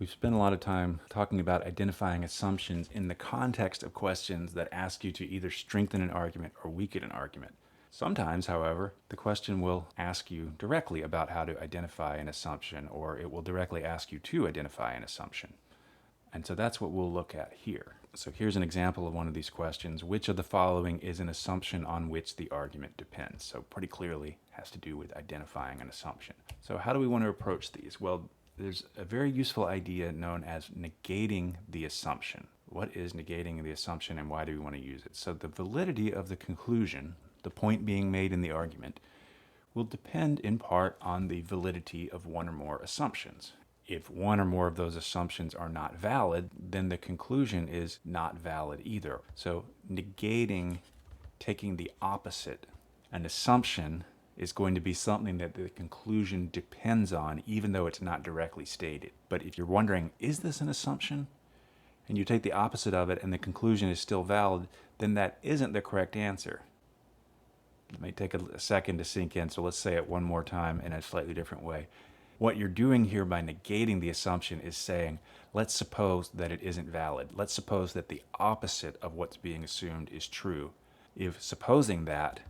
We've spent a lot of time talking about identifying assumptions in the context of questions that ask you to either strengthen an argument or weaken an argument. Sometimes, however, the question will ask you directly about how to identify an assumption, or it will directly ask you to identify an assumption. And so that's what we'll look at here. So here's an example of one of these questions. Which of the following is an assumption on which the argument depends? So pretty clearly has to do with identifying an assumption. So how do we want to approach these? Well, there's a very useful idea known as negating the assumption. What is negating the assumption and why do we want to use it? So the validity of the conclusion, the point being made in the argument, will depend in part on the validity of one or more assumptions. If one or more of those assumptions are not valid, then the conclusion is not valid either. So negating, taking the opposite, an assumption is going to be something that the conclusion depends on, even though it's not directly stated. But if you're wondering, is this an assumption? And you take the opposite of it and the conclusion is still valid, then that isn't the correct answer. It may take a second to sink in, so let's say it one more time in a slightly different way. What you're doing here by negating the assumption is saying, let's suppose that it isn't valid. Let's suppose that the opposite of what's being assumed is true. If supposing that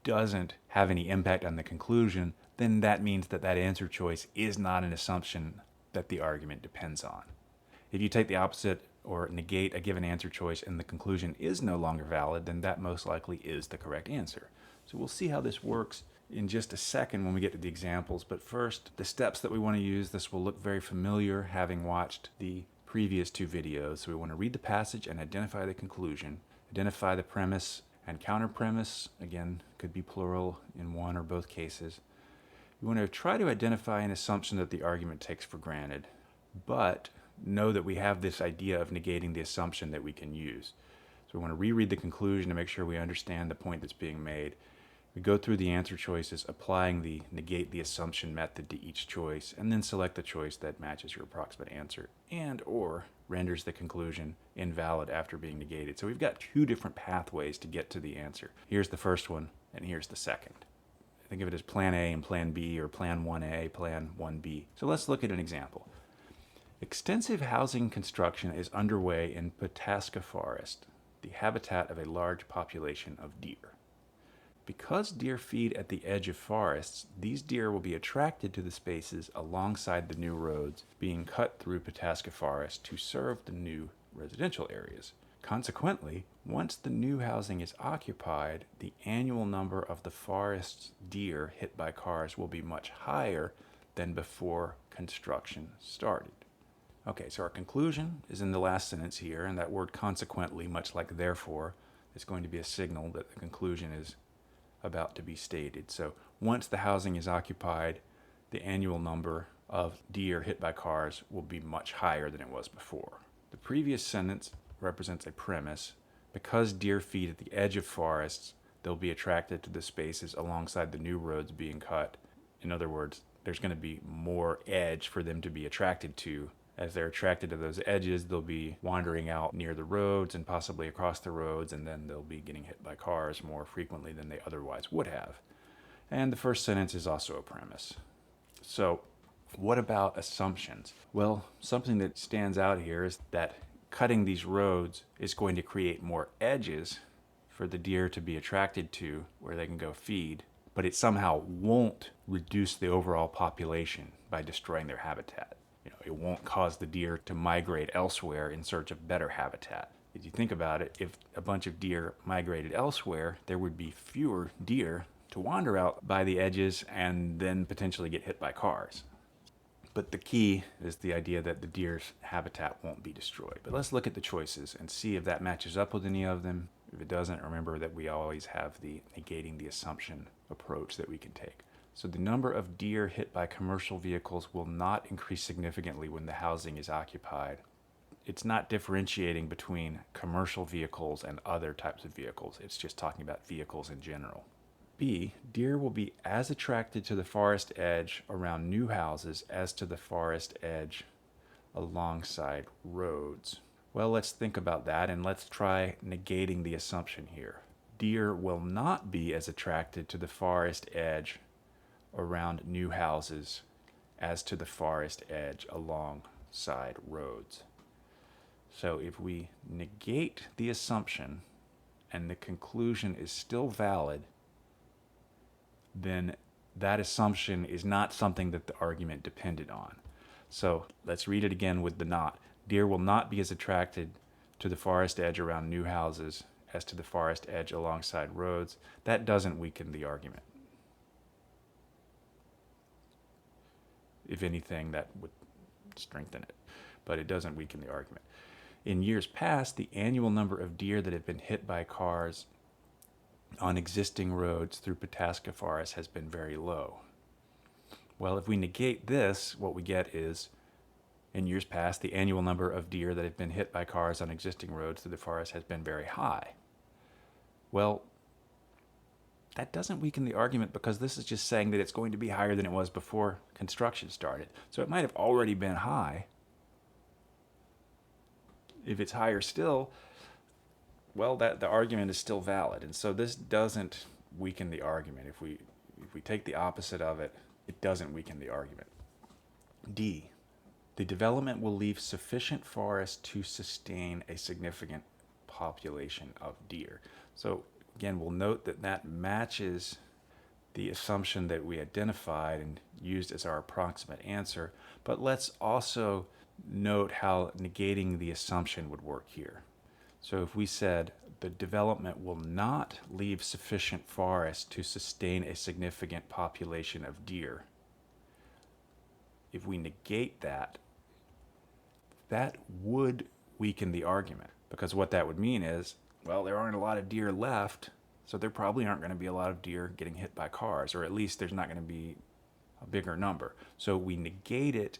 doesn't have any impact on the conclusion, then that means that that answer choice is not an assumption that the argument depends on. If you take the opposite or negate a given answer choice and the conclusion is no longer valid, then that most likely is the correct answer. So we'll see how this works in just a second when we get to the examples, but first, the steps that we want to use. This will look very familiar having watched the previous two videos. So we want to read the passage and identify the conclusion, identify the premise and counter premise, again, could be plural in one or both cases. We want to try to identify an assumption that the argument takes for granted, but know that we have this idea of negating the assumption that we can use. So we want to reread the conclusion to make sure we understand the point that's being made. We go through the answer choices, applying the negate the assumption method to each choice, and then select the choice that matches your approximate answer and or renders the conclusion invalid after being negated. So we've got two different pathways to get to the answer. Here's the first one, and here's the second. Think of it as plan A and plan B, or plan 1A, plan 1B. So let's look at an example. Extensive housing construction is underway in Pataska Forest, the habitat of a large population of deer. Because deer feed at the edge of forests, these deer will be attracted to the spaces alongside the new roads being cut through Pataska Forest to serve the new residential areas. Consequently, once the new housing is occupied, the annual number of the forest's deer hit by cars will be much higher than before construction started. Okay, so our conclusion is in the last sentence here, and that word consequently, much like therefore, is going to be a signal that the conclusion is about to be stated. So once the housing is occupied, the annual number of deer hit by cars will be much higher than it was before. The previous sentence represents a premise. Because deer feed at the edge of forests, they'll be attracted to the spaces alongside the new roads being cut. In other words, there's going to be more edge for them to be attracted to. As they're attracted to those edges, they'll be wandering out near the roads and possibly across the roads, and then they'll be getting hit by cars more frequently than they otherwise would have. And the first sentence is also a premise. So what about assumptions? Well, something that stands out here is that cutting these roads is going to create more edges for the deer to be attracted to where they can go feed, but it somehow won't reduce the overall population by destroying their habitat. It won't cause the deer to migrate elsewhere in search of better habitat. If you think about it, if a bunch of deer migrated elsewhere, there would be fewer deer to wander out by the edges and then potentially get hit by cars. But the key is the idea that the deer's habitat won't be destroyed. But let's look at the choices and see if that matches up with any of them. If it doesn't, remember that we always have the negating the assumption approach that we can take. So the number of deer hit by commercial vehicles will not increase significantly when the housing is occupied. It's not differentiating between commercial vehicles and other types of vehicles. It's just talking about vehicles in general. B, deer will be as attracted to the forest edge around new houses as to the forest edge alongside roads. Well, let's think about that and let's try negating the assumption here. Deer will not be as attracted to the forest edge around new houses as to the forest edge alongside alongside roads. So if we negate the assumption and the conclusion is still valid, then that assumption is not something that the argument depended on. So let's read it again with the not. Deer will not be as attracted to the forest edge around new houses as to the forest edge alongside roads. That doesn't weaken the argument. If anything, that would strengthen it, but it doesn't weaken the argument. In years past, the annual number of deer that have been hit by cars on existing roads through Pataska Forest has been very low. Well, if we negate this, what we get is, in years past, the annual number of deer that have been hit by cars on existing roads through the forest has been very high. Well, that doesn't weaken the argument because this is just saying that it's going to be higher than it was before construction started. So it might have already been high. If it's higher still, well, the argument is still valid. And so this doesn't weaken the argument. If we take the opposite of it, it doesn't weaken the argument. D, the development will leave sufficient forest to sustain a significant population of deer. So again, we'll note that that matches the assumption that we identified and used as our approximate answer, but let's also note how negating the assumption would work here. So if we said the development will not leave sufficient forest to sustain a significant population of deer, if we negate that, that would weaken the argument, because what that would mean is, well, there aren't a lot of deer left, so there probably aren't going to be a lot of deer getting hit by cars, or at least there's not going to be a bigger number. So we negate it,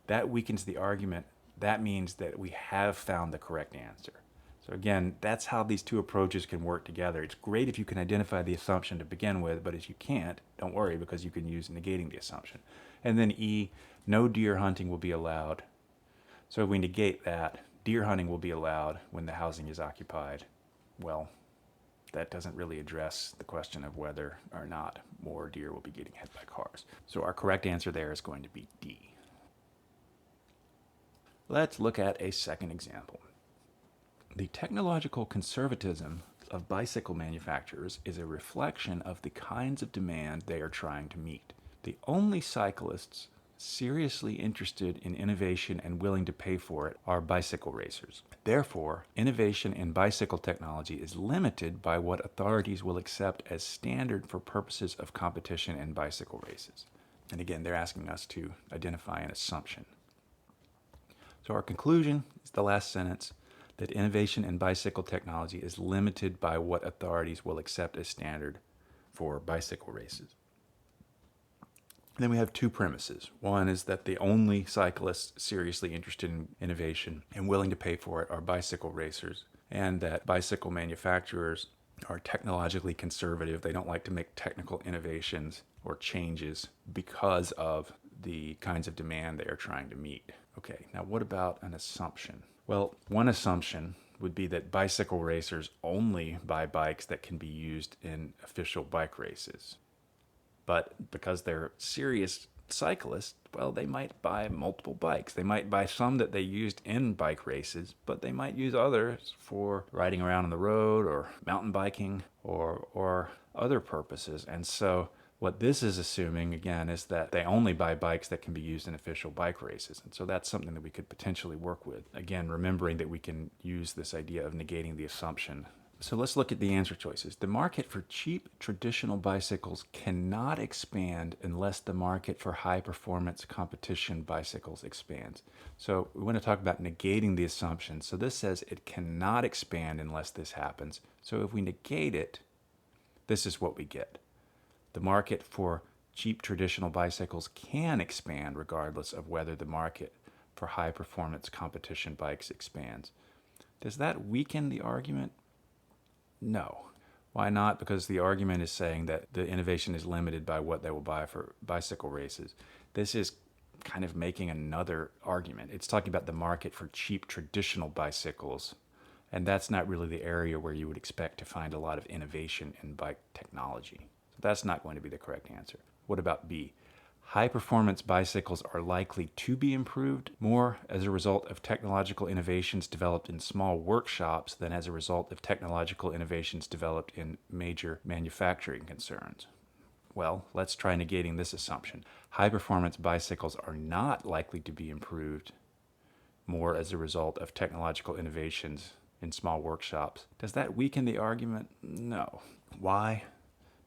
that weakens the argument. That means that we have found the correct answer. So again, that's how these two approaches can work together. It's great if you can identify the assumption to begin with, but if you can't, don't worry, because you can use negating the assumption. And then E, no deer hunting will be allowed. So if we negate that, deer hunting will be allowed when the housing is occupied. Well, that doesn't really address the question of whether or not more deer will be getting hit by cars. So our correct answer there is going to be D. Let's look at a second example. The technological conservatism of bicycle manufacturers is a reflection of the kinds of demand they are trying to meet. The only cyclists seriously interested in innovation and willing to pay for it are bicycle racers. Therefore, innovation in bicycle technology is limited by what authorities will accept as standard for purposes of competition in bicycle races. And again, they're asking us to identify an assumption. So our conclusion is the last sentence, that innovation in bicycle technology is limited by what authorities will accept as standard for bicycle races. Then we have two premises. One is that the only cyclists seriously interested in innovation and willing to pay for it are bicycle racers, and that bicycle manufacturers are technologically conservative. They don't like to make technical innovations or changes because of the kinds of demand they are trying to meet. Okay, now what about an assumption? Well, one assumption would be that bicycle racers only buy bikes that can be used in official bike races. But because they're serious cyclists, well, they might buy multiple bikes. They might buy some that they used in bike races, but they might use others for riding around on the road or mountain biking or other purposes. And so what this is assuming, again, is that they only buy bikes that can be used in official bike races. And so that's something that we could potentially work with. Again, remembering that we can use this idea of negating the assumption. So let's look at the answer choices. The market for cheap traditional bicycles cannot expand unless the market for high-performance competition bicycles expands. So we want to talk about negating the assumption. So this says it cannot expand unless this happens. So if we negate it, this is what we get. The market for cheap traditional bicycles can expand regardless of whether the market for high-performance competition bikes expands. Does that weaken the argument? No. Why not? Because the argument is saying that the innovation is limited by what they will buy for bicycle races. This is kind of making another argument. It's talking about the market for cheap traditional bicycles, and that's not really the area where you would expect to find a lot of innovation in bike technology. So that's not going to be the correct answer. What about B? High performance bicycles are likely to be improved more as a result of technological innovations developed in small workshops than as a result of technological innovations developed in major manufacturing concerns. Well, let's try negating this assumption. High performance bicycles are not likely to be improved more as a result of technological innovations in small workshops. Does that weaken the argument? No. Why?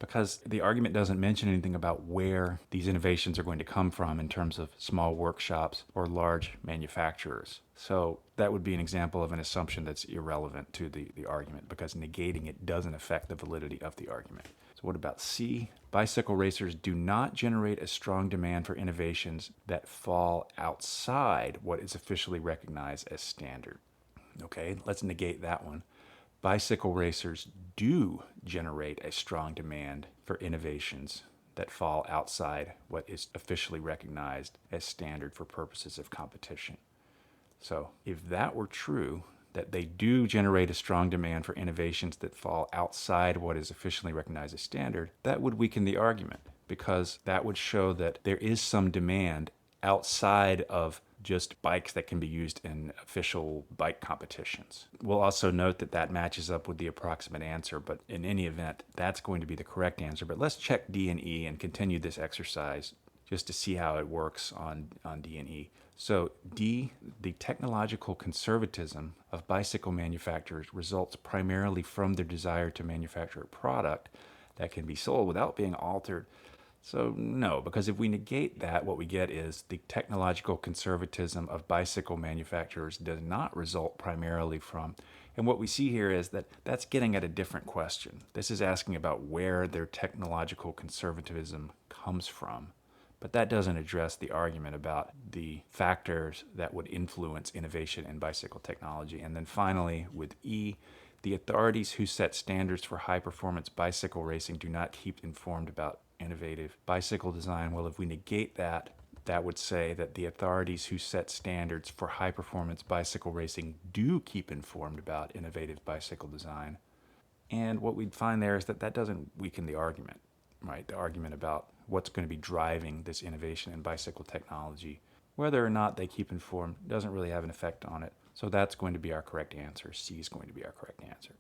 Because the argument doesn't mention anything about where these innovations are going to come from in terms of small workshops or large manufacturers. So that would be an example of an assumption that's irrelevant to the argument, because negating it doesn't affect the validity of the argument. So what about C? Bicycle racers do not generate a strong demand for innovations that fall outside what is officially recognized as standard. Okay, let's negate that one. Bicycle racers do generate a strong demand for innovations that fall outside what is officially recognized as standard for purposes of competition. So if that were true, that they do generate a strong demand for innovations that fall outside what is officially recognized as standard, that would weaken the argument, because that would show that there is some demand outside of just bikes that can be used in official bike competitions. We'll also note that that matches up with the approximate answer, but in any event, that's going to be the correct answer. But let's check D and E and continue this exercise just to see how it works on D and E. So D, the technological conservatism of bicycle manufacturers results primarily from their desire to manufacture a product that can be sold without being altered. So no, because if we negate that, what we get is the technological conservatism of bicycle manufacturers does not result primarily from, and what we see here is that that's getting at a different question. This is asking about where their technological conservatism comes from, but that doesn't address the argument about the factors that would influence innovation in bicycle technology. And then finally, with E, the authorities who set standards for high-performance bicycle racing do not keep informed about innovative bicycle design. Well, if we negate that, that would say that the authorities who set standards for high-performance bicycle racing do keep informed about innovative bicycle design. And what we'd find there is that that doesn't weaken the argument, right? The argument about what's going to be driving this innovation in bicycle technology. Whether or not they keep informed doesn't really have an effect on it. So that's going to be our correct answer. C is going to be our correct answer.